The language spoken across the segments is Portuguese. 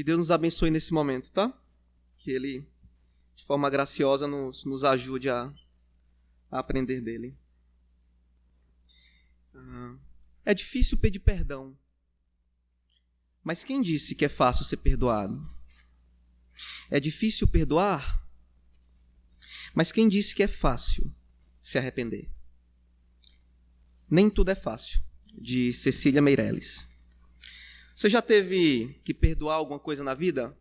Deus nos abençoe nesse momento, tá? Que Ele, de forma graciosa, nos ajude a aprender dele. É difícil pedir perdão. Mas quem disse que é fácil ser perdoado? É difícil perdoar? Mas quem disse que é fácil se arrepender? Nem tudo é fácil, de Cecília Meirelles. Você já teve que perdoar alguma coisa na vida?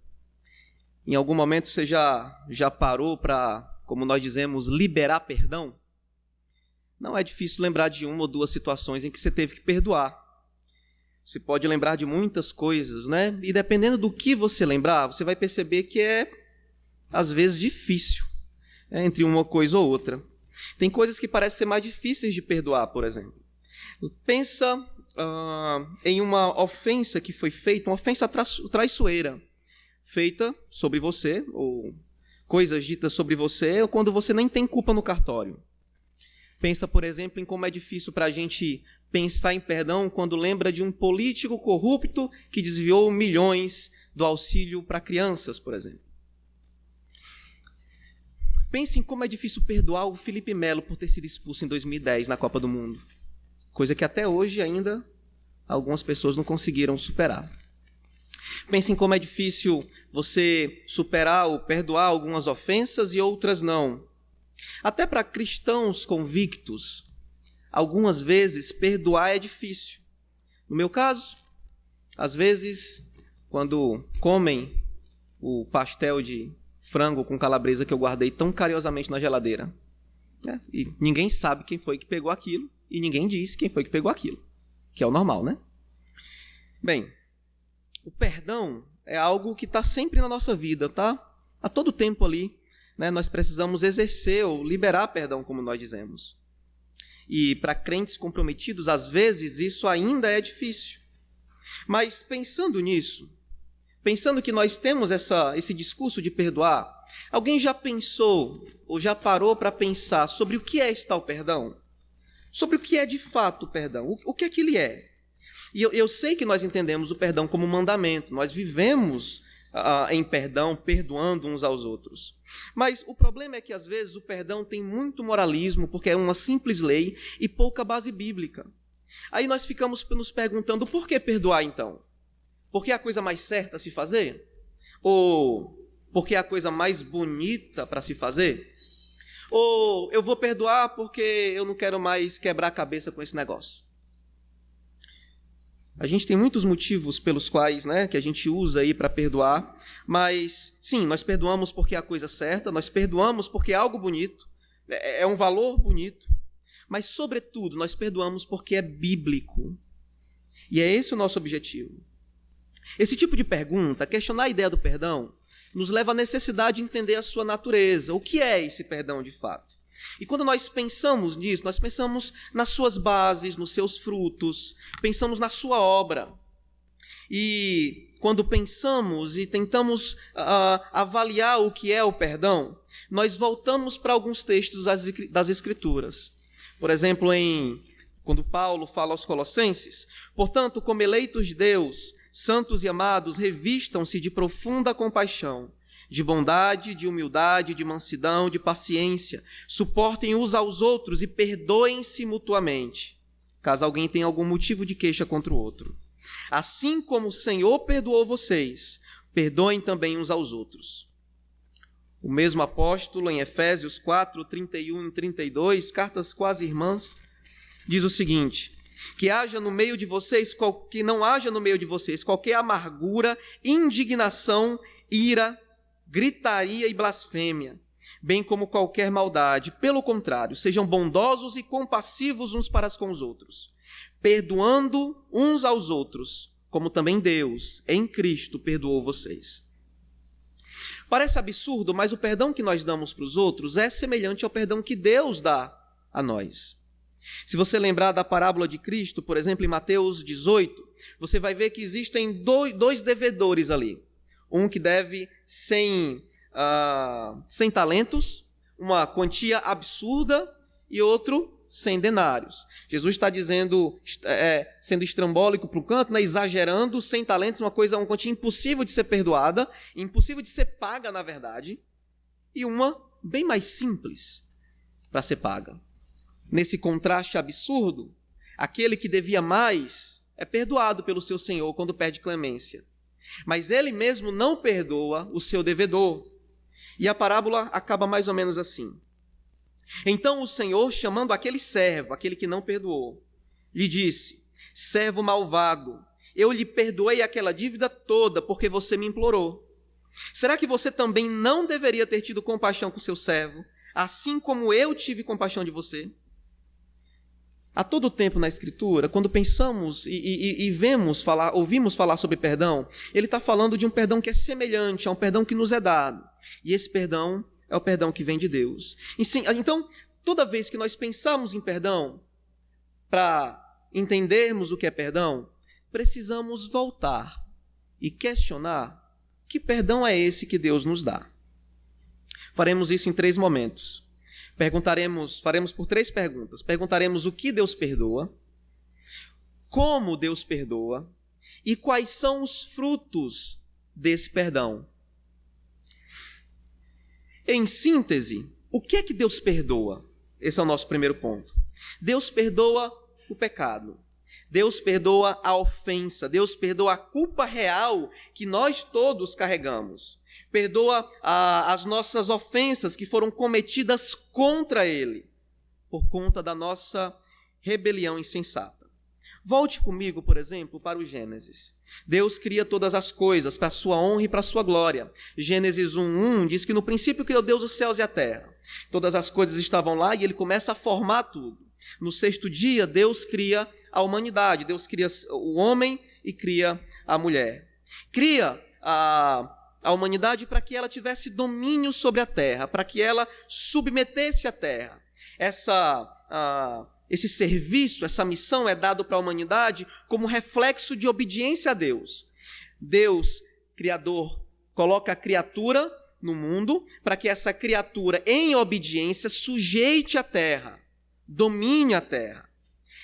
Em algum momento você já parou para, como nós dizemos, liberar perdão? Não é difícil lembrar de uma ou duas situações em que você teve que perdoar. Você pode lembrar de muitas coisas, né? E dependendo do que você lembrar, você vai perceber que é, às vezes, difícil, entre uma coisa ou outra. Tem coisas que parecem ser mais difíceis de perdoar, por exemplo. Pensa em uma ofensa que foi feita, uma ofensa traiçoeira, feita sobre você, ou coisas ditas sobre você, ou quando você nem tem culpa no cartório. Pensa, por exemplo, em como é difícil para a gente pensar em perdão quando lembra de um político corrupto que desviou milhões do auxílio para crianças, por exemplo. Pense em como é difícil perdoar o Felipe Melo por ter sido expulso em 2010 na Copa do Mundo. Coisa que até hoje ainda algumas pessoas não conseguiram superar. Pense em como é difícil você superar ou perdoar algumas ofensas e outras não. Até para cristãos convictos, algumas vezes perdoar é difícil. No meu caso, às vezes, quando comem o pastel de frango com calabresa que eu guardei tão carinhosamente na geladeira, né? E ninguém sabe quem foi que pegou aquilo, e ninguém diz quem foi que pegou aquilo, que é o normal, né? Bem, o perdão é algo que está sempre na nossa vida, tá? A todo tempo ali, né, nós precisamos exercer ou liberar perdão, como nós dizemos. E para crentes comprometidos, às vezes, isso ainda é difícil. Mas pensando nisso, pensando que nós temos esse discurso de perdoar, alguém já pensou ou já parou para pensar sobre o que é esse tal perdão? Sobre o que é de fato o perdão? O que é que ele é? E eu sei que nós entendemos o perdão como mandamento, nós vivemos em perdão, perdoando uns aos outros. Mas o problema é que, às vezes, o perdão tem muito moralismo, porque é uma simples lei e pouca base bíblica. Aí nós ficamos nos perguntando, por que perdoar, então? Porque é a coisa mais certa a se fazer? Ou porque é a coisa mais bonita para se fazer? Ou eu vou perdoar porque eu não quero mais quebrar a cabeça com esse negócio? A gente tem muitos motivos pelos quais, né, que a gente usa aí para perdoar, mas sim, nós perdoamos porque é a coisa certa, nós perdoamos porque é algo bonito, é um valor bonito, mas, sobretudo, nós perdoamos porque é bíblico. E é esse o nosso objetivo. Esse tipo de pergunta, questionar a ideia do perdão, nos leva à necessidade de entender a sua natureza. O que é esse perdão de fato? E quando nós pensamos nisso, nós pensamos nas suas bases, nos seus frutos, pensamos na sua obra. E quando pensamos e tentamos avaliar o que é o perdão, nós voltamos para alguns textos das Escrituras. Por exemplo, quando Paulo fala aos Colossenses, portanto, como eleitos de Deus, santos e amados, revistam-se de profunda compaixão, de bondade, de humildade, de mansidão, de paciência, suportem uns aos outros e perdoem-se mutuamente, caso alguém tenha algum motivo de queixa contra o outro. Assim como o Senhor perdoou vocês, perdoem também uns aos outros. O mesmo apóstolo, em Efésios 4, 31 e 32, cartas quase irmãs, diz o seguinte: que não haja no meio de vocês qualquer amargura, indignação, ira, gritaria e blasfêmia, bem como qualquer maldade. Pelo contrário, sejam bondosos e compassivos uns para com os outros, perdoando uns aos outros, como também Deus, em Cristo, perdoou vocês. Parece absurdo, mas o perdão que nós damos para os outros é semelhante ao perdão que Deus dá a nós. Se você lembrar da parábola de Cristo, por exemplo, em Mateus 18, você vai ver que existem dois devedores ali. Um que deve 100 talentos, uma quantia absurda, e outro 100 denários. Jesus está dizendo, sendo estrambólico para o canto, né, exagerando, 100 talentos, uma quantia impossível de ser perdoada, impossível de ser paga, na verdade, e uma bem mais simples para ser paga. Nesse contraste absurdo, aquele que devia mais é perdoado pelo seu senhor quando pede clemência. Mas ele mesmo não perdoa o seu devedor. E a parábola acaba mais ou menos assim. Então o Senhor, chamando aquele servo, aquele que não perdoou, lhe disse: servo malvado, eu lhe perdoei aquela dívida toda porque você me implorou. Será que você também não deveria ter tido compaixão com seu servo, assim como eu tive compaixão de você? A todo tempo na Escritura, quando pensamos e ouvimos falar sobre perdão, ele está falando de um perdão que é semelhante a um perdão que nos é dado. E esse perdão é o perdão que vem de Deus. Então, toda vez que nós pensamos em perdão, para entendermos o que é perdão, precisamos voltar e questionar que perdão é esse que Deus nos dá. Faremos isso em 3 momentos. Faremos por 3 perguntas. Perguntaremos o que Deus perdoa, como Deus perdoa e quais são os frutos desse perdão. Em síntese, o que é que Deus perdoa? Esse é o nosso primeiro ponto. Deus perdoa o pecado. Deus perdoa a ofensa. Deus perdoa a culpa real que nós todos carregamos. Perdoa as nossas ofensas que foram cometidas contra Ele, por conta da nossa rebelião insensata. Volte comigo, por exemplo, para o Gênesis. Deus cria todas as coisas para a sua honra e para a sua glória. Gênesis 1:1 diz que no princípio criou Deus os céus e a terra. Todas as coisas estavam lá e Ele começa a formar tudo. No 6º dia, Deus cria a humanidade. Deus cria o homem e cria a mulher. Cria a humanidade para que ela tivesse domínio sobre a terra, para que ela submetesse a terra. Esse serviço, essa missão é dado para a humanidade como reflexo de obediência a Deus. Deus, Criador, coloca a criatura no mundo para que essa criatura, em obediência, sujeite a terra, domine a terra.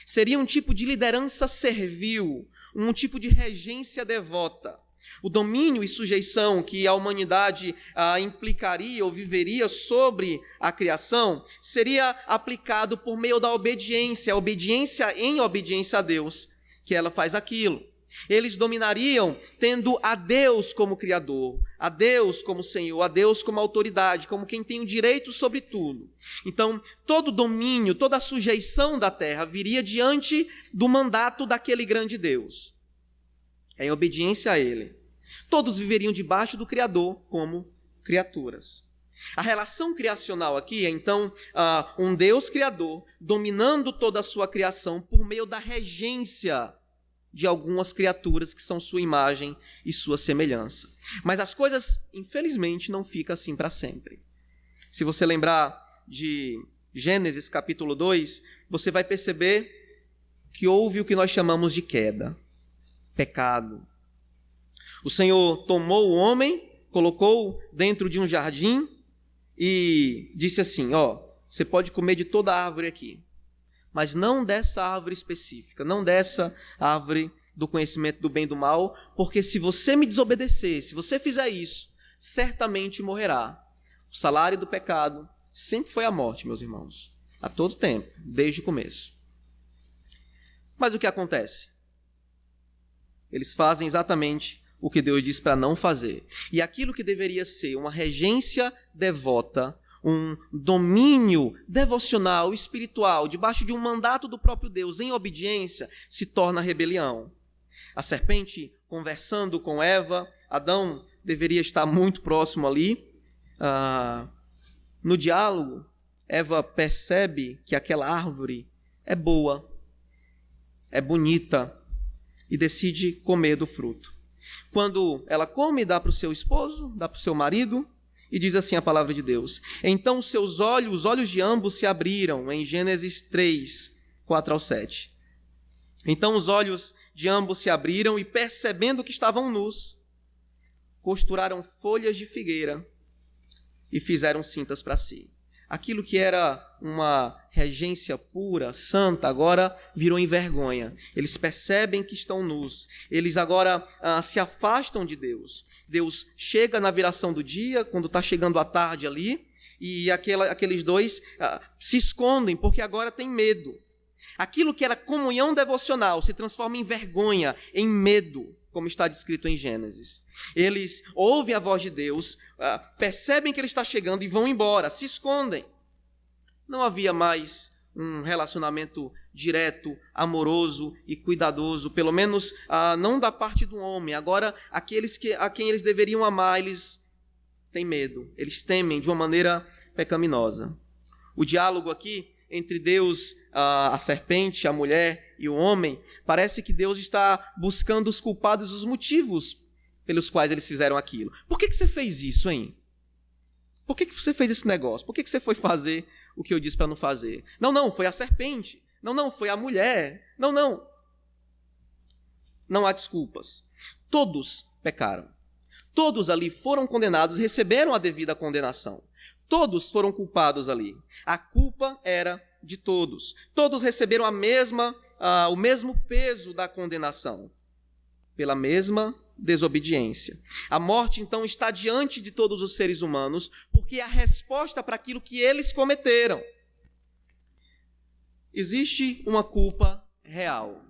Seria um tipo de liderança servil, um tipo de regência devota. O domínio e sujeição que a humanidade implicaria ou viveria sobre a criação seria aplicado por meio da obediência, em obediência a Deus, que ela faz aquilo. Eles dominariam tendo a Deus como Criador, a Deus como Senhor, a Deus como autoridade, como quem tem o direito sobre tudo. Então, todo domínio, toda a sujeição da terra viria diante do mandato daquele grande Deus. Em obediência a Ele. Todos viveriam debaixo do Criador como criaturas. A relação criacional aqui é, então, um Deus Criador dominando toda a sua criação por meio da regência de algumas criaturas que são sua imagem e sua semelhança. Mas as coisas, infelizmente, não ficam assim para sempre. Se você lembrar de Gênesis capítulo 2, você vai perceber que houve o que nós chamamos de queda, pecado. O Senhor tomou o homem, colocou dentro de um jardim e disse assim, você pode comer de toda a árvore aqui, mas não dessa árvore específica, não dessa árvore do conhecimento do bem e do mal, porque se você me desobedecer, se você fizer isso, certamente morrerá. O salário do pecado sempre foi a morte, meus irmãos, a todo tempo, desde o começo. Mas o que acontece? Eles fazem exatamente o que Deus diz para não fazer. E aquilo que deveria ser uma regência devota, um domínio devocional, espiritual, debaixo de um mandato do próprio Deus, em obediência, se torna rebelião. A serpente, conversando com Eva, Adão deveria estar muito próximo ali. No diálogo, Eva percebe que aquela árvore é boa, é bonita, e decide comer do fruto. Quando ela come, dá para o seu esposo, dá para o seu marido, e diz assim a palavra de Deus. Então os olhos de ambos se abriram, em Gênesis 3, 4-7. Então os olhos de ambos se abriram e, percebendo que estavam nus, costuraram folhas de figueira e fizeram cintas para si. aquilo que era uma regência pura, santa, agora virou em vergonha. Eles percebem que estão nus. Eles agora se afastam de Deus. Deus chega na viração do dia, quando está chegando a tarde ali, e aqueles dois se escondem, porque agora tem medo. Aquilo que era comunhão devocional se transforma em vergonha, em medo, como está descrito em Gênesis. Eles ouvem a voz de Deus, percebem que Ele está chegando e vão embora, se escondem. Não havia mais um relacionamento direto, amoroso e cuidadoso, pelo menos não da parte do homem. Agora, aqueles a quem eles deveriam amar, eles têm medo, eles temem de uma maneira pecaminosa. O diálogo aqui entre Deus, a serpente, a mulher e o homem, parece que Deus está buscando os culpados, os motivos pelos quais eles fizeram aquilo. Por que você fez isso, hein? Por que você fez esse negócio? Por que você foi fazer o que eu disse para não fazer? Não, foi a serpente. Não, foi a mulher. Não. Não há desculpas. Todos pecaram. Todos ali foram condenados, receberam a devida condenação. Todos foram culpados ali. A culpa era de todos. Todos receberam o mesmo peso da condenação, pela mesma desobediência. A morte, então, está diante de todos os seres humanos, porque é a resposta para aquilo que eles cometeram. Existe uma culpa real.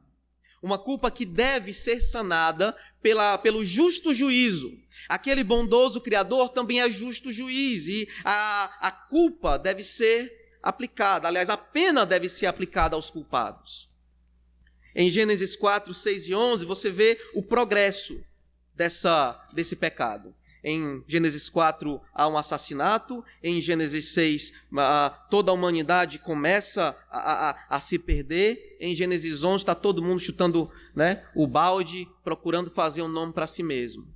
Uma culpa que deve ser sanada pelo justo juízo. Aquele bondoso Criador também é justo juiz, e a culpa deve ser aplicada, aliás, a pena deve ser aplicada aos culpados. Em Gênesis 4, 6 e 11, você vê o progresso desse pecado. Em Gênesis 4 há um assassinato, em Gênesis 6 toda a humanidade começa a se perder, em Gênesis 11 está todo mundo chutando, o balde, procurando fazer um nome para si mesmo.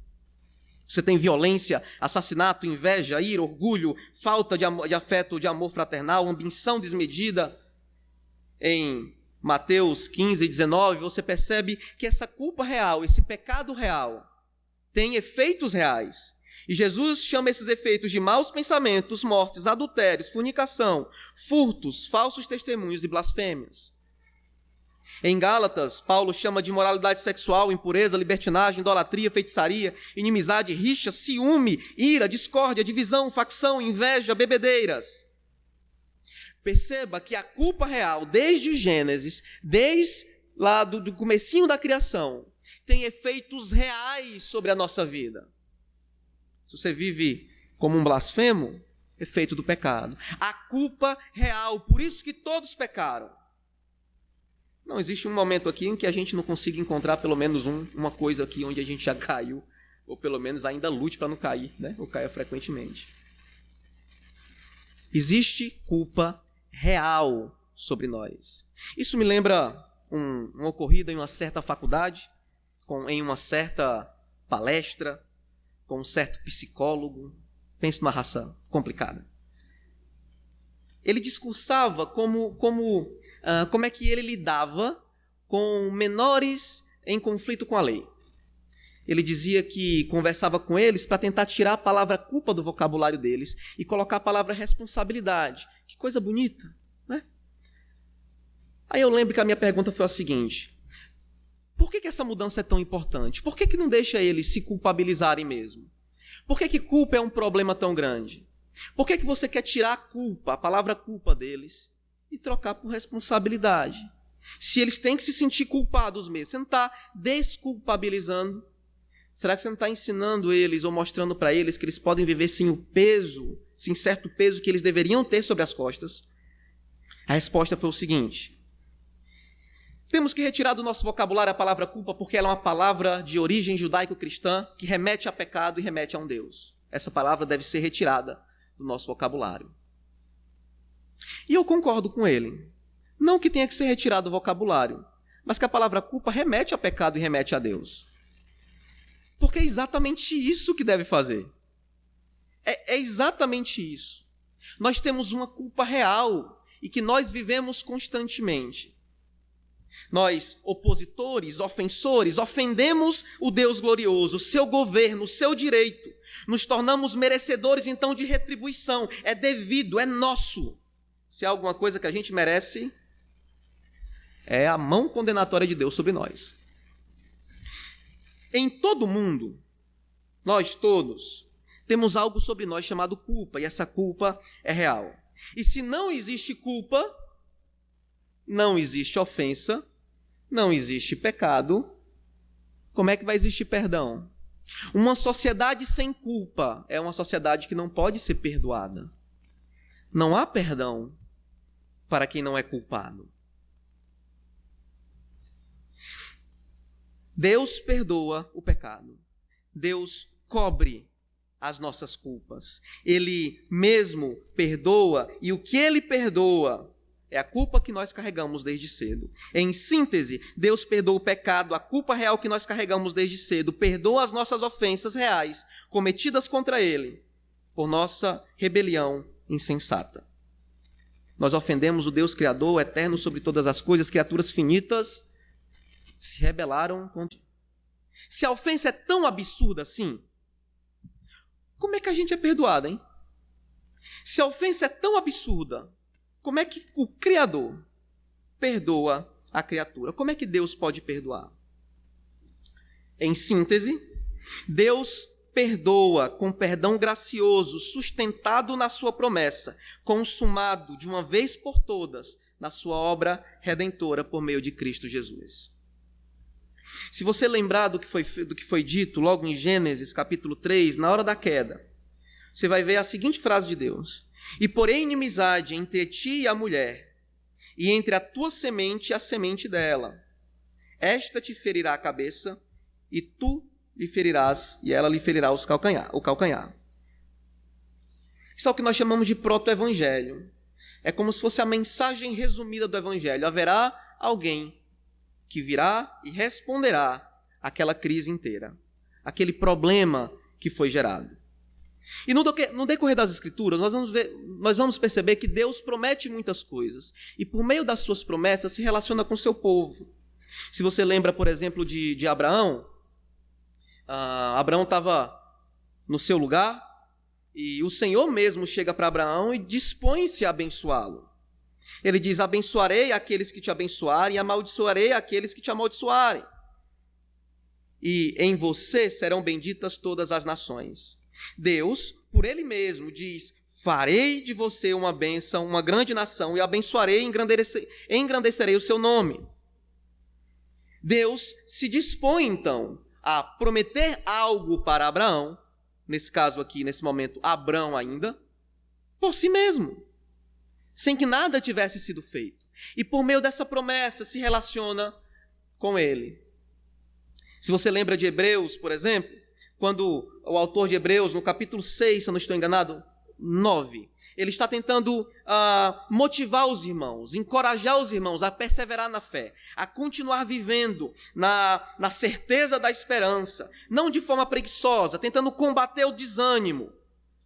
Você tem violência, assassinato, inveja, ira, orgulho, falta de afeto, de amor fraternal, ambição desmedida. Em Mateus 15, 19, você percebe que essa culpa real, esse pecado real, tem efeitos reais. E Jesus chama esses efeitos de maus pensamentos, mortes, adultérios, fornicação, furtos, falsos testemunhos e blasfêmias. Em Gálatas, Paulo chama de imoralidade sexual, impureza, libertinagem, idolatria, feitiçaria, inimizade, rixa, ciúme, ira, discórdia, divisão, facção, inveja, bebedeiras. Perceba que a culpa real, desde o Gênesis, desde lá do comecinho da criação, tem efeitos reais sobre a nossa vida. Se você vive como um blasfemo, efeito do pecado. A culpa real, por isso que todos pecaram. Não existe um momento aqui em que a gente não consiga encontrar pelo menos uma coisa aqui onde a gente já caiu, ou pelo menos ainda lute para não cair, ou caia frequentemente. Existe culpa real sobre nós. Isso me lembra um ocorrido em uma certa faculdade, em uma certa palestra, com um certo psicólogo. Pense numa raça complicada. Ele discursava como é que ele lidava com menores em conflito com a lei. Ele dizia que conversava com eles para tentar tirar a palavra culpa do vocabulário deles e colocar a palavra responsabilidade. Que coisa bonita, né? Aí eu lembro que a minha pergunta foi a seguinte: por que essa mudança é tão importante? Por que não deixa eles se culpabilizarem mesmo? Por que culpa é um problema tão grande? Por que você quer tirar a culpa, a palavra culpa deles, e trocar por responsabilidade? Se eles têm que se sentir culpados mesmo, você não está desculpabilizando? Será que você não está ensinando eles ou mostrando para eles que eles podem viver sem o peso, sem certo peso que eles deveriam ter sobre as costas? A resposta foi o seguinte: temos que retirar do nosso vocabulário a palavra culpa porque ela é uma palavra de origem judaico-cristã que remete a pecado e remete a um Deus. Essa palavra deve ser retirada do nosso vocabulário. E eu concordo com ele. Não que tenha que ser retirado do vocabulário, mas que a palavra culpa remete a pecado e remete a Deus. Porque é exatamente isso que deve fazer. É exatamente isso. Nós temos uma culpa real e que nós vivemos constantemente. Nós, opositores, ofensores, ofendemos o Deus glorioso, o seu governo, o seu direito, Nos tornamos merecedores, então, de retribuição. É devido, é nosso. Se há alguma coisa que a gente merece, é a mão condenatória de Deus sobre nós. Em todo mundo, nós todos temos algo sobre nós chamado culpa, e essa culpa é real. E se não existe culpa, não existe ofensa, não existe pecado, como é que vai existir perdão? Uma sociedade sem culpa é uma sociedade que não pode ser perdoada. Não há perdão para quem não é culpado. Deus perdoa o pecado. Deus cobre as nossas culpas. Ele mesmo perdoa, e o que ele perdoa é a culpa que nós carregamos desde cedo. Em síntese, Deus perdoa o pecado, a culpa real que nós carregamos desde cedo, perdoa as nossas ofensas reais cometidas contra ele por nossa rebelião insensata. Nós ofendemos o Deus Criador, eterno sobre todas as coisas, criaturas finitas se rebelaram contra. Se a ofensa é tão absurda assim, como é que a gente é perdoado, hein? Se a ofensa é tão absurda, como é que o Criador perdoa a criatura? Como é que Deus pode perdoar? Em síntese, Deus perdoa com perdão gracioso, sustentado na sua promessa, consumado de uma vez por todas na sua obra redentora por meio de Cristo Jesus. Se você lembrar do que foi dito logo em Gênesis capítulo 3, na hora da queda, você vai ver a seguinte frase de Deus: e porém inimizade entre ti e a mulher, e entre a tua semente e a semente dela. Esta te ferirá a cabeça, e tu lhe ferirás, e ela lhe ferirá o calcanhar. Isso é o que nós chamamos de proto-evangelho. É como se fosse a mensagem resumida do evangelho. Haverá alguém que virá e responderá àquela crise inteira, aquele problema que foi gerado. E no decorrer das Escrituras, nós vamos perceber que Deus promete muitas coisas, e por meio das suas promessas se relaciona com o seu povo. Se você lembra, por exemplo, de Abraão, Abraão estava no seu lugar, e o Senhor mesmo chega para Abraão e dispõe-se a abençoá-lo. Ele diz: abençoarei aqueles que te abençoarem, e amaldiçoarei aqueles que te amaldiçoarem. E em você serão benditas todas as nações. Deus, por ele mesmo, diz: farei de você uma bênção, uma grande nação, e abençoarei e engrandecerei o seu nome. Deus se dispõe, então, a prometer algo para Abraão, nesse caso aqui, nesse momento, Abrão ainda, por si mesmo, sem que nada tivesse sido feito. E por meio dessa promessa se relaciona com ele. Se você lembra de Hebreus, por exemplo, quando o autor de Hebreus, no capítulo 6, se eu não estou enganado, 9, ele está tentando motivar os irmãos, encorajar os irmãos a perseverar na fé, a continuar vivendo na certeza da esperança, não de forma preguiçosa, tentando combater o desânimo,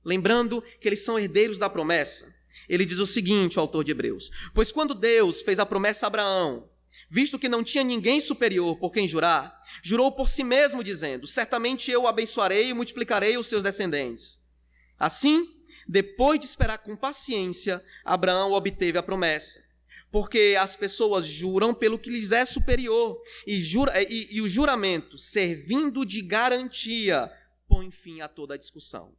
lembrando que eles são herdeiros da promessa. Ele diz o seguinte, o autor de Hebreus: pois quando Deus fez a promessa a Abraão, visto que não tinha ninguém superior por quem jurar, jurou por si mesmo, dizendo: certamente eu o abençoarei e multiplicarei os seus descendentes. Assim, depois de esperar com paciência, Abraão obteve a promessa. Porque as pessoas juram pelo que lhes é superior, e o juramento, servindo de garantia, põe fim a toda a discussão.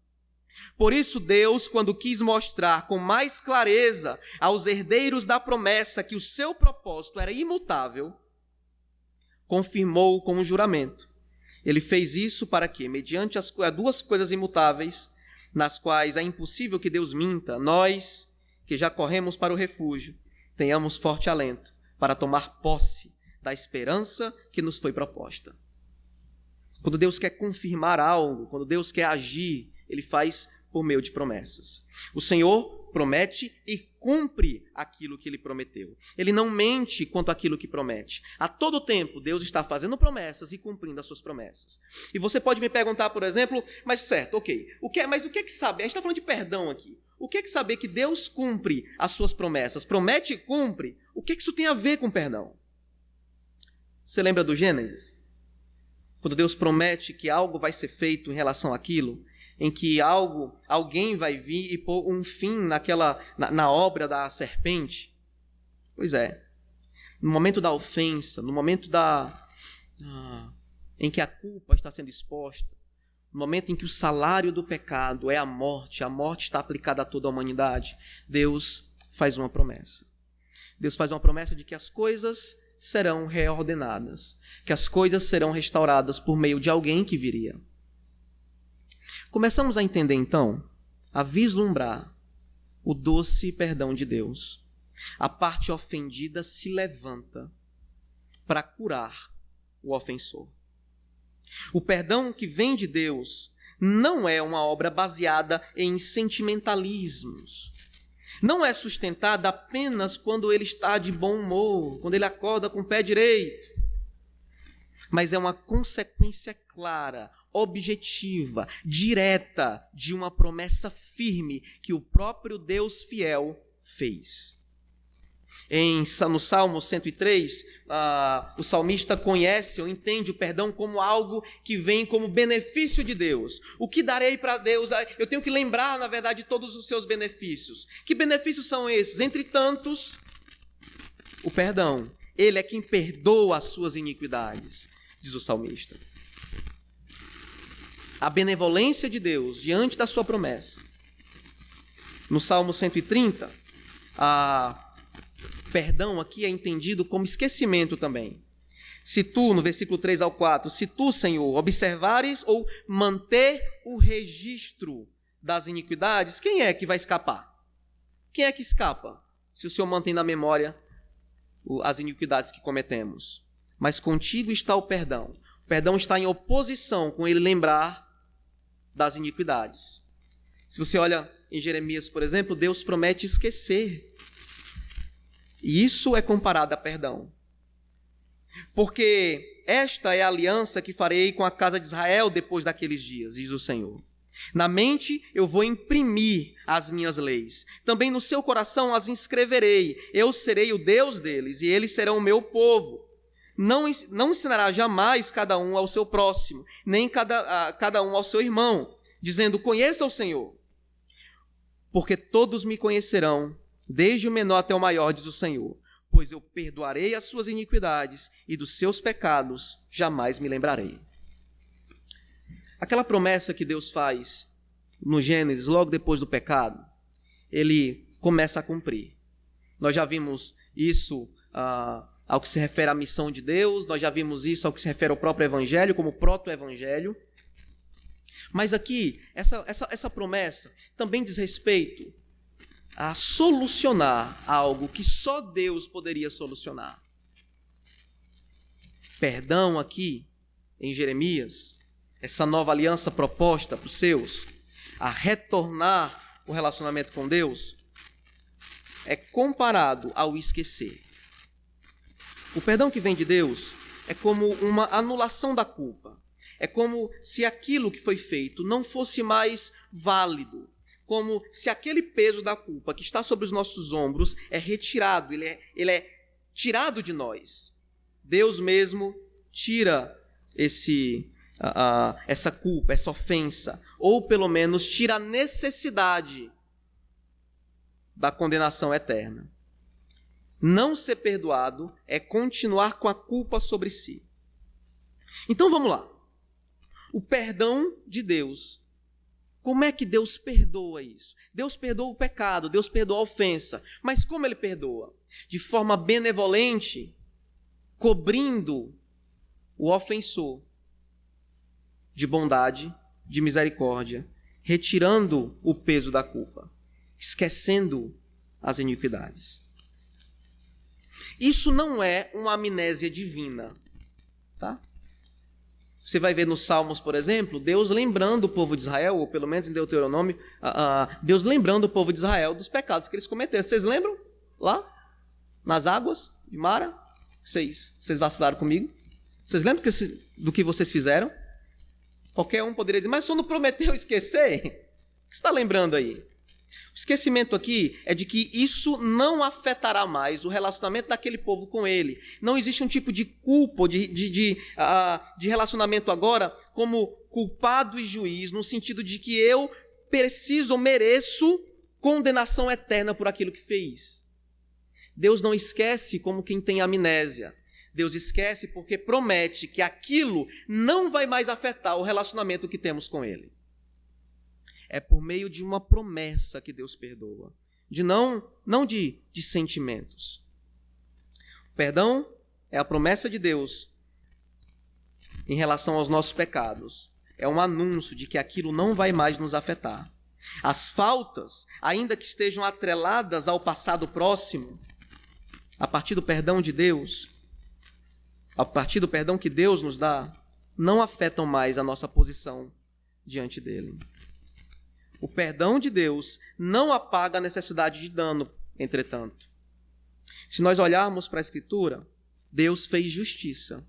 Por isso Deus, quando quis mostrar com mais clareza aos herdeiros da promessa que o seu propósito era imutável, confirmou com um juramento. Ele fez isso para que, mediante as duas coisas imutáveis, nas quais é impossível que Deus minta, nós, que já corremos para o refúgio, tenhamos forte alento para tomar posse da esperança que nos foi proposta. Quando Deus quer confirmar algo, quando Deus quer agir, ele faz por meio de promessas. O Senhor promete e cumpre aquilo que ele prometeu. Ele não mente quanto àquilo que promete. A todo tempo, Deus está fazendo promessas e cumprindo as suas promessas. E você pode me perguntar, por exemplo, mas certo, ok, mas o que é que saber? A gente está falando de perdão aqui. O que é que saber que Deus cumpre as suas promessas? Promete e cumpre? O que é que isso tem a ver com perdão? Você lembra do Gênesis? Quando Deus promete que algo vai ser feito em relação àquilo, em que alguém vai vir e pôr um fim na obra da serpente? Pois é, no momento da ofensa, no momento em que a culpa está sendo exposta, no momento em que o salário do pecado é a morte está aplicada a toda a humanidade, Deus faz uma promessa. Deus faz uma promessa de que as coisas serão reordenadas, que as coisas serão restauradas por meio de alguém que viria. Começamos a entender, então, a vislumbrar o doce perdão de Deus. A parte ofendida se levanta para curar o ofensor. O perdão que vem de Deus não é uma obra baseada em sentimentalismos. Não é sustentada apenas quando ele está de bom humor, quando ele acorda com o pé direito. Mas é uma consequência clara, objetiva, direta de uma promessa firme que o próprio Deus fiel fez. No Salmo 103, o salmista conhece ou entende o perdão como algo que vem como benefício de Deus. O que darei para Deus? Eu tenho que lembrar, na verdade, todos os seus benefícios. Que benefícios são esses? Entre tantos, o perdão. Ele é quem perdoa as suas iniquidades, diz o salmista. A benevolência de Deus diante da sua promessa. No Salmo 130, perdão aqui é entendido como esquecimento também. Se tu, no versículo 3 ao 4, se tu, Senhor, observares ou manter o registro das iniquidades, quem é que vai escapar? Quem é que escapa se o Senhor mantém na memória as iniquidades que cometemos? Mas contigo está o perdão. O perdão está em oposição com ele lembrar das iniquidades. Se você olha em Jeremias, por exemplo, Deus promete esquecer. E isso é comparado a perdão. Porque esta é a aliança que farei com a casa de Israel depois daqueles dias, diz o Senhor. Na mente eu vou imprimir as minhas leis. Também no seu coração as inscreverei. Eu serei o Deus deles e eles serão o meu povo. Não ensinará jamais cada um ao seu próximo, nem cada um ao seu irmão, dizendo, conheça o Senhor. Porque todos me conhecerão, desde o menor até o maior, diz o Senhor, pois eu perdoarei as suas iniquidades e dos seus pecados jamais me lembrarei. Aquela promessa que Deus faz no Gênesis, logo depois do pecado, ele começa a cumprir. Nós já vimos isso ao que se refere à missão de Deus, nós já vimos isso ao que se refere ao próprio Evangelho, como proto-evangelho. Mas aqui, essa promessa também diz respeito a solucionar algo que só Deus poderia solucionar. Perdão aqui, em Jeremias, essa nova aliança proposta para os seus, a retornar o relacionamento com Deus, é comparado ao esquecer. O perdão que vem de Deus é como uma anulação da culpa. É como se aquilo que foi feito não fosse mais válido. Como se aquele peso da culpa que está sobre os nossos ombros é retirado, ele é tirado de nós. Deus mesmo tira essa culpa, essa ofensa, ou pelo menos tira a necessidade da condenação eterna. Não ser perdoado é continuar com a culpa sobre si. Então vamos lá. O perdão de Deus. Como é que Deus perdoa isso? Deus perdoa o pecado, Deus perdoa a ofensa. Mas como ele perdoa? De forma benevolente, cobrindo o ofensor de bondade, de misericórdia, retirando o peso da culpa, esquecendo as iniquidades. Isso não é uma amnésia divina, tá? Você vai ver nos Salmos, por exemplo, Deus lembrando o povo de Israel, ou pelo menos em Deuteronômio, Deus lembrando o povo de Israel dos pecados que eles cometeram. Vocês lembram? Lá, nas águas de Mara? Vocês vacilaram comigo? Vocês lembram do que vocês fizeram? Qualquer um poderia dizer, mas o senhor não prometeu esquecer? O que você está lembrando aí? O esquecimento aqui é de que isso não afetará mais o relacionamento daquele povo com ele. Não existe um tipo de culpa, de relacionamento agora como culpado e juiz, no sentido de que eu preciso ou mereço condenação eterna por aquilo que fez. Deus não esquece como quem tem amnésia. Deus esquece porque promete que aquilo não vai mais afetar o relacionamento que temos com ele. É por meio de uma promessa que Deus perdoa, não de sentimentos. O perdão é a promessa de Deus em relação aos nossos pecados. É um anúncio de que aquilo não vai mais nos afetar. As faltas, ainda que estejam atreladas ao passado próximo, a partir do perdão de Deus, a partir do perdão que Deus nos dá, não afetam mais a nossa posição diante dele. O perdão de Deus não apaga a necessidade de dano, entretanto. Se nós olharmos para a Escritura, Deus fez justiça.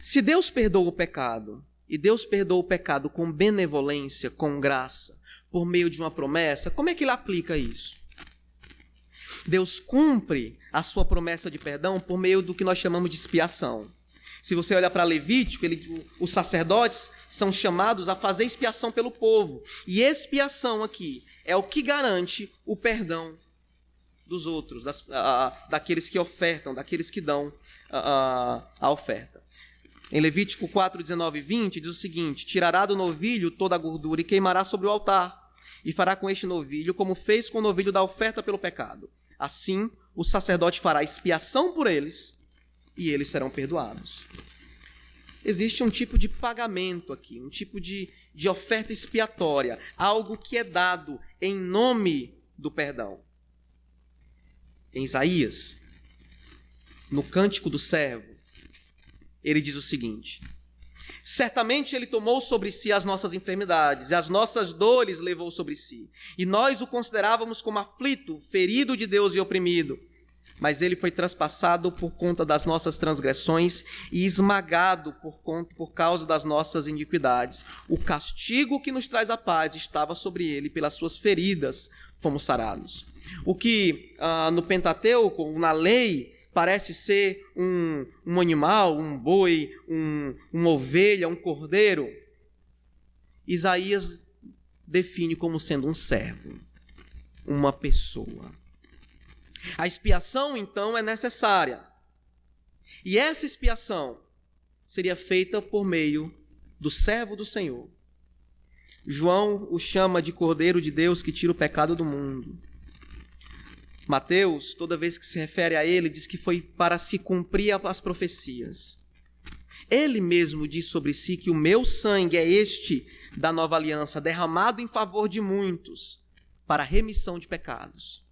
Se Deus perdoa o pecado, e Deus perdoa o pecado com benevolência, com graça, por meio de uma promessa, como é que ele aplica isso? Deus cumpre a sua promessa de perdão por meio do que nós chamamos de expiação. Se você olhar para Levítico, os sacerdotes são chamados a fazer expiação pelo povo. E expiação aqui é o que garante o perdão dos outros, daqueles que ofertam, daqueles que dão a oferta. Em Levítico 4, 19 e 20, diz o seguinte: tirará do novilho toda a gordura e queimará sobre o altar, e fará com este novilho como fez com o novilho da oferta pelo pecado. Assim, o sacerdote fará expiação por eles, e eles serão perdoados. Existe um tipo de pagamento aqui, um tipo de oferta expiatória, algo que é dado em nome do perdão. Em Isaías, no Cântico do Servo, ele diz o seguinte: certamente ele tomou sobre si as nossas enfermidades, e as nossas dores levou sobre si. E nós o considerávamos como aflito, ferido de Deus e oprimido. Mas ele foi traspassado por conta das nossas transgressões e esmagado por causa das nossas iniquidades. O castigo que nos traz a paz estava sobre ele, pelas suas feridas fomos sarados. O que no Pentateuco, na lei, parece ser um animal, um boi, uma ovelha, um cordeiro, Isaías define como sendo um servo, uma pessoa. A expiação, então, é necessária. E essa expiação seria feita por meio do servo do Senhor. João o chama de Cordeiro de Deus que tira o pecado do mundo. Mateus, toda vez que se refere a ele, diz que foi para se cumprir as profecias. Ele mesmo diz sobre si que o meu sangue é este da nova aliança, derramado em favor de muitos, para a remissão de pecados.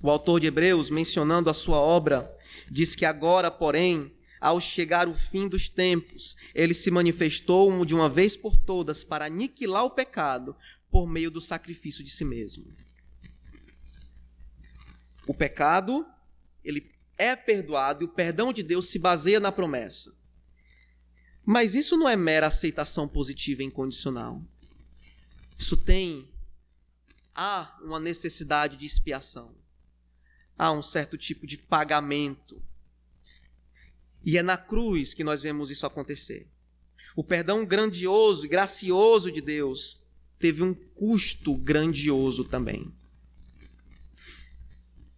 O autor de Hebreus, mencionando a sua obra, diz que agora, porém, ao chegar o fim dos tempos, ele se manifestou de uma vez por todas para aniquilar o pecado por meio do sacrifício de si mesmo. O pecado, ele é perdoado e o perdão de Deus se baseia na promessa. Mas isso não é mera aceitação positiva e incondicional. Há uma necessidade de expiação. Há um certo tipo de pagamento. E é na cruz que nós vemos isso acontecer. O perdão grandioso e gracioso de Deus teve um custo grandioso também.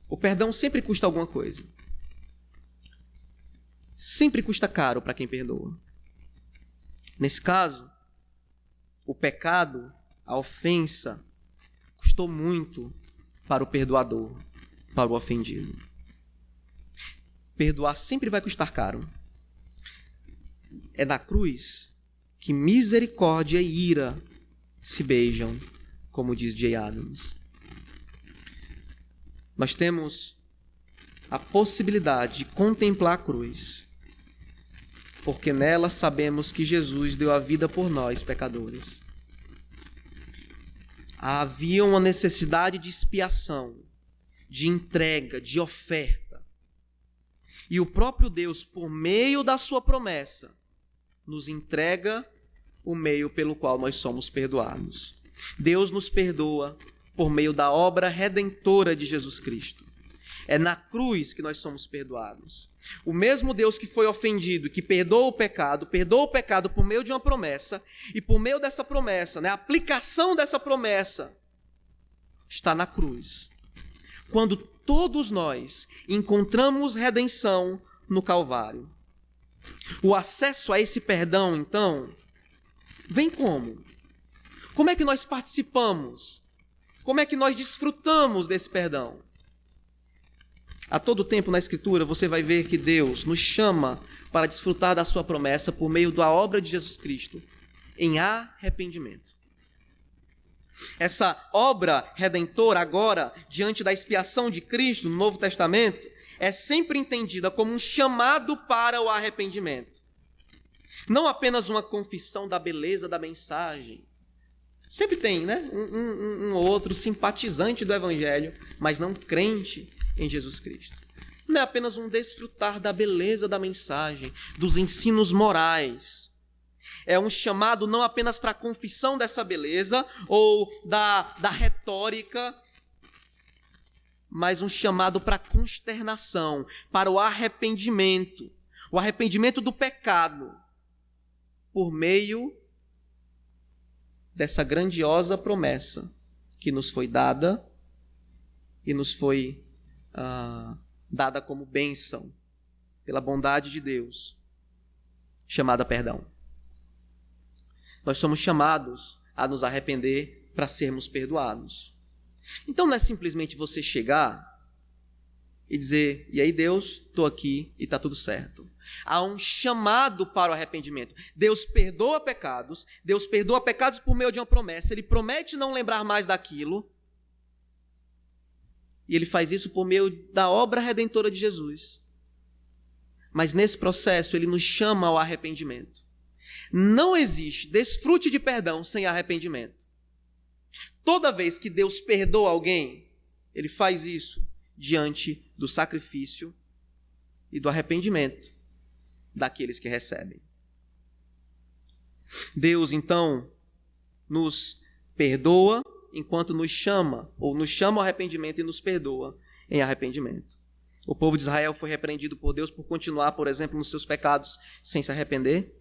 O perdão sempre custa alguma coisa. Sempre custa caro para quem perdoa. Nesse caso, o pecado, a ofensa, custou muito para o perdoador, para o ofendido. Perdoar sempre vai custar caro. É na cruz que misericórdia e ira se beijam, como diz Jay Adams. Nós temos a possibilidade de contemplar a cruz, porque nela sabemos que Jesus deu a vida por nós, pecadores. Havia uma necessidade de expiação, de entrega, de oferta. E o próprio Deus, por meio da sua promessa, nos entrega o meio pelo qual nós somos perdoados. Deus nos perdoa por meio da obra redentora de Jesus Cristo. É na cruz que nós somos perdoados. O mesmo Deus que foi ofendido, que perdoa o pecado por meio de uma promessa, e por meio dessa promessa, a aplicação dessa promessa, está na cruz. Quando todos nós encontramos redenção no Calvário. O acesso a esse perdão, então, vem como? Como é que nós participamos? Como é que nós desfrutamos desse perdão? A todo tempo na Escritura você vai ver que Deus nos chama para desfrutar da sua promessa por meio da obra de Jesus Cristo em arrependimento. Essa obra redentora agora, diante da expiação de Cristo no Novo Testamento, é sempre entendida como um chamado para o arrependimento. Não apenas uma confissão da beleza da mensagem. Sempre tem, um ou outro simpatizante do Evangelho, mas não crente em Jesus Cristo. Não é apenas um desfrutar da beleza da mensagem, dos ensinos morais. É um chamado não apenas para a confissão dessa beleza ou da retórica, mas um chamado para a consternação, para o arrependimento do pecado, por meio dessa grandiosa promessa que nos foi dada e nos foi dada como bênção pela bondade de Deus, chamada perdão. Nós somos chamados a nos arrepender para sermos perdoados. Então não é simplesmente você chegar e dizer, e aí Deus, estou aqui e está tudo certo. Há um chamado para o arrependimento. Deus perdoa pecados por meio de uma promessa. Ele promete não lembrar mais daquilo. E ele faz isso por meio da obra redentora de Jesus. Mas nesse processo ele nos chama ao arrependimento. Não existe desfrute de perdão sem arrependimento. Toda vez que Deus perdoa alguém, ele faz isso diante do sacrifício e do arrependimento daqueles que recebem. Deus, então, nos perdoa enquanto nos chama ao arrependimento e nos perdoa em arrependimento. O povo de Israel foi repreendido por Deus por continuar, por exemplo, nos seus pecados sem se arrepender.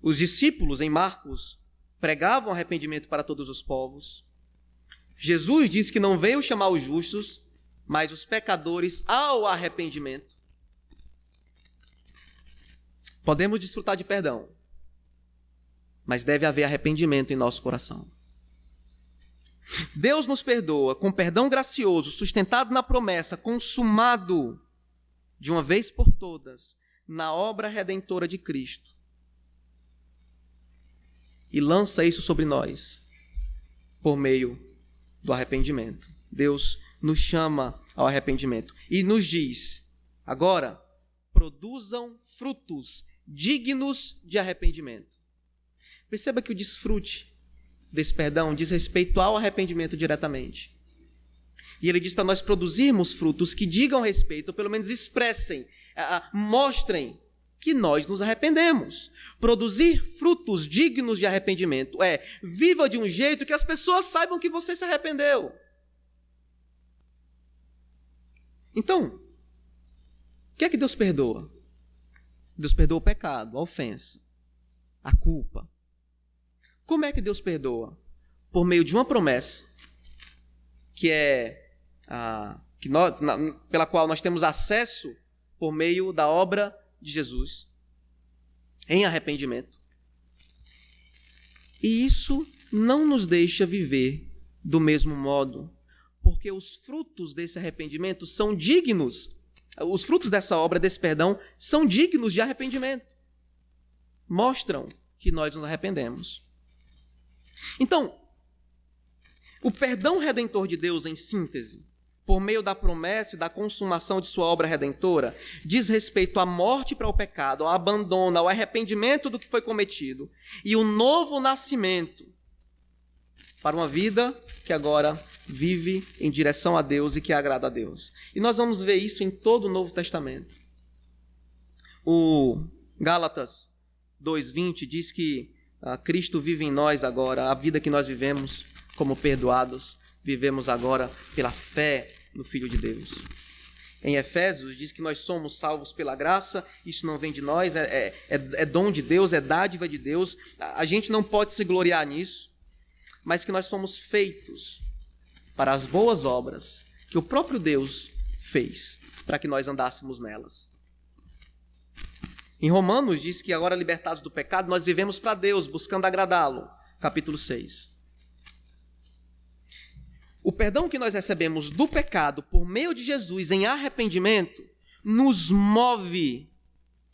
Os discípulos, em Marcos, pregavam arrependimento para todos os povos. Jesus disse que não veio chamar os justos, mas os pecadores ao arrependimento. Podemos desfrutar de perdão, mas deve haver arrependimento em nosso coração. Deus nos perdoa com perdão gracioso, sustentado na promessa, consumado de uma vez por todas na obra redentora de Cristo. E lança isso sobre nós por meio do arrependimento. Deus nos chama ao arrependimento e nos diz, agora, produzam frutos dignos de arrependimento. Perceba que o desfrute desse perdão diz respeito ao arrependimento diretamente. E ele diz para nós produzirmos frutos que digam respeito, ou pelo menos expressem, mostrem que nós nos arrependemos. Produzir frutos dignos de arrependimento viva de um jeito que as pessoas saibam que você se arrependeu. Então, o que é que Deus perdoa? Deus perdoa o pecado, a ofensa, a culpa. Como é que Deus perdoa? Por meio de uma promessa, pela qual nós temos acesso por meio da obra de Jesus, em arrependimento. E isso não nos deixa viver do mesmo modo, porque os frutos desse arrependimento são dignos, os frutos dessa obra, desse perdão, são dignos de arrependimento. Mostram que nós nos arrependemos. Então, o perdão redentor de Deus, em síntese, por meio da promessa e da consumação de sua obra redentora, diz respeito à morte para o pecado, ao abandono, ao arrependimento do que foi cometido e o novo nascimento para uma vida que agora vive em direção a Deus e que agrada a Deus. E nós vamos ver isso em todo o Novo Testamento. O Gálatas 2:20 diz que Cristo vive em nós agora, a vida que nós vivemos como perdoados, vivemos agora pela fé no Filho de Deus. Em Efésios diz que nós somos salvos pela graça, isso não vem de nós, é dom de Deus, é dádiva de Deus, a gente não pode se gloriar nisso, mas que nós somos feitos para as boas obras que o próprio Deus fez, para que nós andássemos nelas. Em Romanos diz que agora libertados do pecado, nós vivemos para Deus, buscando agradá-lo. Capítulo 6. O perdão que nós recebemos do pecado por meio de Jesus em arrependimento nos move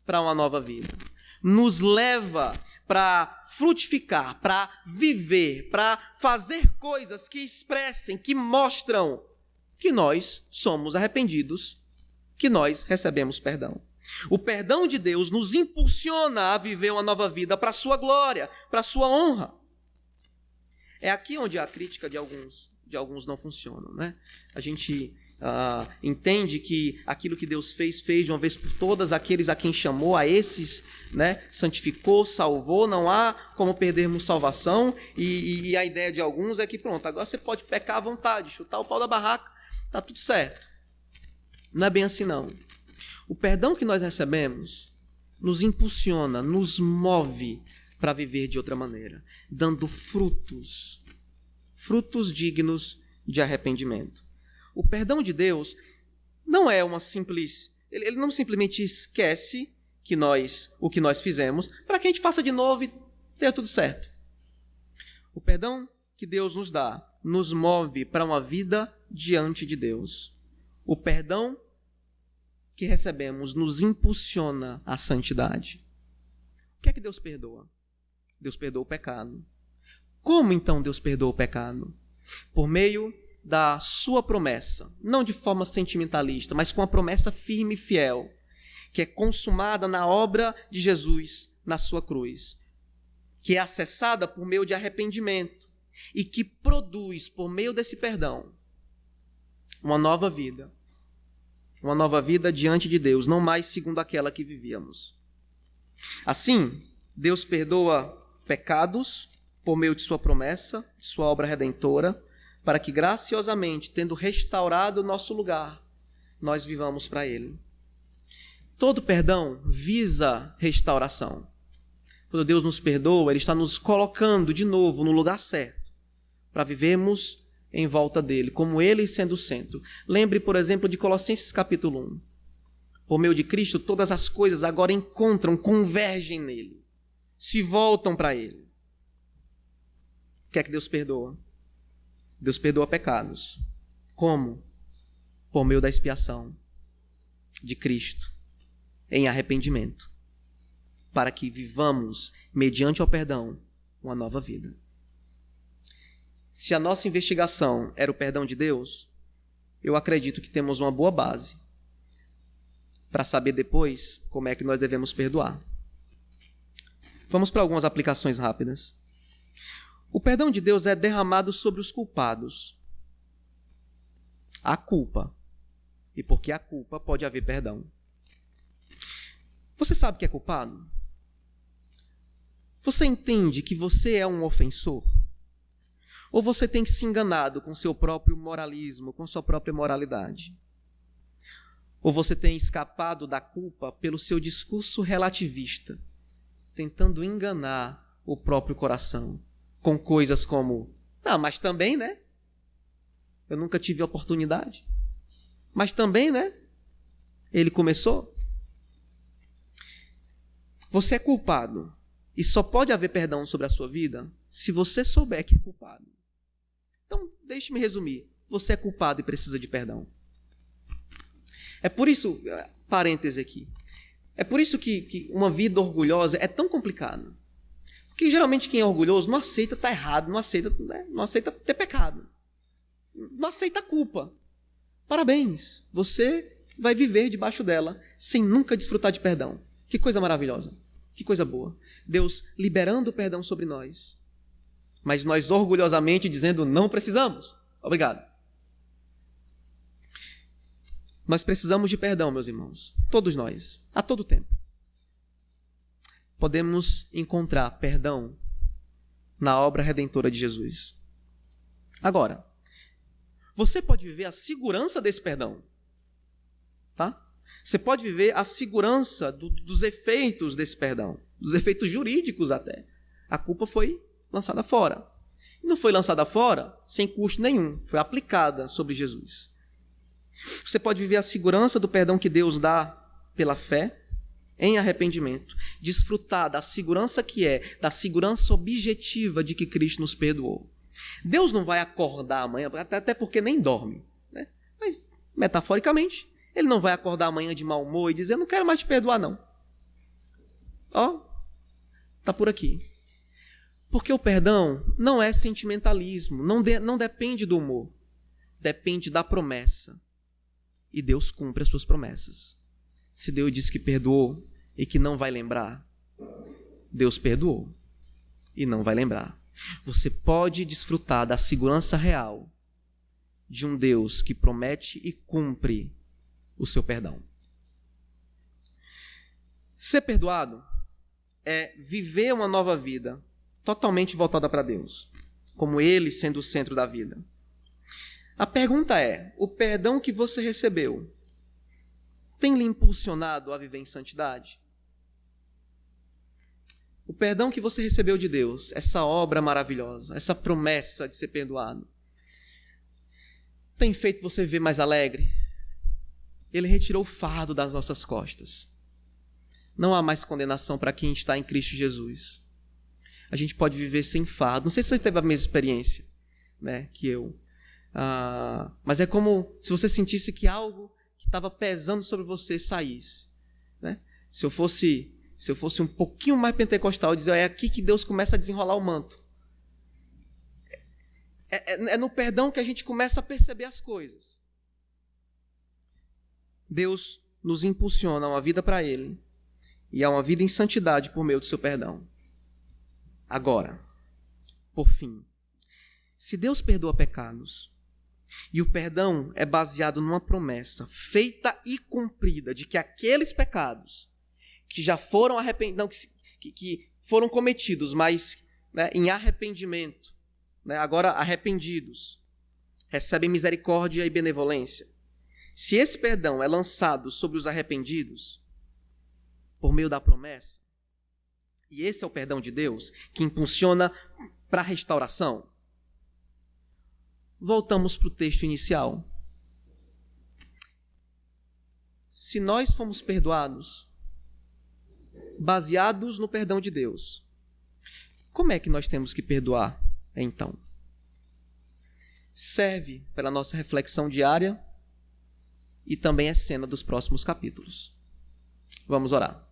para uma nova vida. Nos leva para frutificar, para viver, para fazer coisas que expressem, que mostram que nós somos arrependidos, que nós recebemos perdão. O perdão de Deus nos impulsiona a viver uma nova vida para a sua glória, para a sua honra. É aqui onde a crítica de alguns não funciona, né? A gente entende que aquilo que Deus fez de uma vez por todas, aqueles a quem chamou, a esses, né, santificou, salvou, não há como perdermos salvação, e a ideia de alguns é que pronto, agora você pode pecar à vontade, chutar o pau da barraca, está tudo certo. Não é bem assim não. O perdão que nós recebemos nos impulsiona, nos move para viver de outra maneira, dando frutos dignos de arrependimento. O perdão de Deus não é uma simples... Ele não simplesmente esquece o que nós fizemos para que a gente faça de novo e tenha tudo certo. O perdão que Deus nos dá nos move para uma vida diante de Deus. O perdão que recebemos nos impulsiona à santidade. O que é que Deus perdoa? Deus perdoa o pecado. Como então Deus perdoa o pecado? Por meio da sua promessa, não de forma sentimentalista, mas com a promessa firme e fiel, que é consumada na obra de Jesus na sua cruz, que é acessada por meio de arrependimento e que produz, por meio desse perdão, uma nova vida diante de Deus, não mais segundo aquela que vivíamos. Assim, Deus perdoa pecados por meio de sua promessa, de sua obra redentora, para que graciosamente, tendo restaurado o nosso lugar, nós vivamos para Ele. Todo perdão visa restauração. Quando Deus nos perdoa, Ele está nos colocando de novo no lugar certo, para vivermos em volta dele, como Ele sendo o centro. Lembre, por exemplo, de Colossenses capítulo 1. Por meio de Cristo, todas as coisas agora convergem nele, se voltam para Ele. O que é que Deus perdoa? Deus perdoa pecados. Como? Por meio da expiação de Cristo, em arrependimento, para que vivamos, mediante ao perdão, uma nova vida. Se a nossa investigação era o perdão de Deus, eu acredito que temos uma boa base para saber depois como é que nós devemos perdoar. Vamos para algumas aplicações rápidas. O perdão de Deus é derramado sobre os culpados. Há culpa. E porque há culpa, pode haver perdão. Você sabe que é culpado? Você entende que você é um ofensor? Ou você tem se enganado com seu próprio moralismo, com sua própria moralidade? Ou você tem escapado da culpa pelo seu discurso relativista, tentando enganar o próprio coração com coisas como, mas também, né? Eu nunca tive oportunidade. Mas também, né? Ele começou. Você é culpado e só pode haver perdão sobre a sua vida se você souber que é culpado. Então, deixe-me resumir. Você é culpado e precisa de perdão. É por isso, parêntese aqui, é por isso que uma vida orgulhosa é tão complicado. Porque geralmente quem é orgulhoso não aceita estar errado, não aceita ter pecado, não aceita a culpa. Parabéns, você vai viver debaixo dela sem nunca desfrutar de perdão. Que coisa maravilhosa, que coisa boa. Deus liberando o perdão sobre nós, mas nós orgulhosamente dizendo não precisamos. Obrigado. Nós precisamos de perdão, meus irmãos. Todos nós, a todo tempo. Podemos encontrar perdão na obra redentora de Jesus. Agora, você pode viver a segurança desse perdão. Tá? Você pode viver a segurança dos efeitos desse perdão, dos efeitos jurídicos até. A culpa foi lançada fora. E não foi lançada fora sem custo nenhum, foi aplicada sobre Jesus. Você pode viver a segurança do perdão que Deus dá pela fé, em arrependimento. Desfrutar da segurança da segurança objetiva de que Cristo nos perdoou. Deus não vai acordar amanhã, até porque nem dorme, né? Mas, metaforicamente, ele não vai acordar amanhã de mau humor e dizer, não quero mais te perdoar, não. Tá por aqui. Porque o perdão não é sentimentalismo, não depende do humor, depende da promessa. E Deus cumpre as suas promessas. Se Deus disse que perdoou e que não vai lembrar, Deus perdoou e não vai lembrar. Você pode desfrutar da segurança real de um Deus que promete e cumpre o seu perdão. Ser perdoado é viver uma nova vida totalmente voltada para Deus, como Ele sendo o centro da vida. A pergunta é, o perdão que você recebeu tem lhe impulsionado a viver em santidade? O perdão que você recebeu de Deus, essa obra maravilhosa, essa promessa de ser perdoado, tem feito você viver mais alegre? Ele retirou o fardo das nossas costas. Não há mais condenação para quem está em Cristo Jesus. A gente pode viver sem fardo. Não sei se você teve a mesma experiência, né, que eu. Mas é como se você sentisse que algo que estava pesando sobre você saísse, né? Se eu fosse um pouquinho mais pentecostal, eu dizia, é aqui que Deus começa a desenrolar o manto. É no perdão que a gente começa a perceber as coisas. Deus nos impulsiona a uma vida para Ele e a uma vida em santidade por meio do seu perdão. Agora, por fim, se Deus perdoa pecados e o perdão é baseado numa promessa feita e cumprida de que aqueles pecados que já foram que foram cometidos, mas, né, em arrependimento, né, agora arrependidos, recebem misericórdia e benevolência. Se esse perdão é lançado sobre os arrependidos, por meio da promessa, e esse é o perdão de Deus, que impulsiona para a restauração, voltamos para o texto inicial. Se nós fomos perdoados, baseados no perdão de Deus, como é que nós temos que perdoar, então? Serve para a nossa reflexão diária e também é cena dos próximos capítulos. Vamos orar.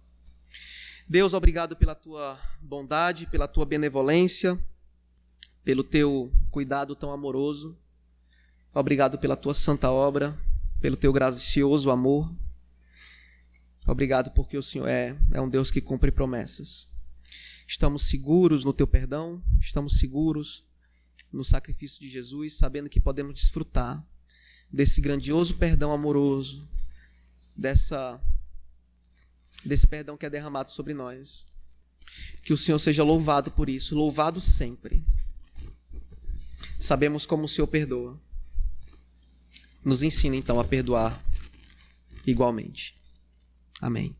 Deus, obrigado pela tua bondade, pela tua benevolência, pelo teu cuidado tão amoroso. Obrigado pela tua santa obra, pelo teu gracioso amor. Obrigado porque o Senhor é um Deus que cumpre promessas. Estamos seguros no teu perdão, estamos seguros no sacrifício de Jesus, sabendo que podemos desfrutar desse grandioso perdão amoroso, desse perdão que é derramado sobre nós. Que o Senhor seja louvado por isso, louvado sempre. Sabemos como o Senhor perdoa. Nos ensina então a perdoar igualmente. Amém.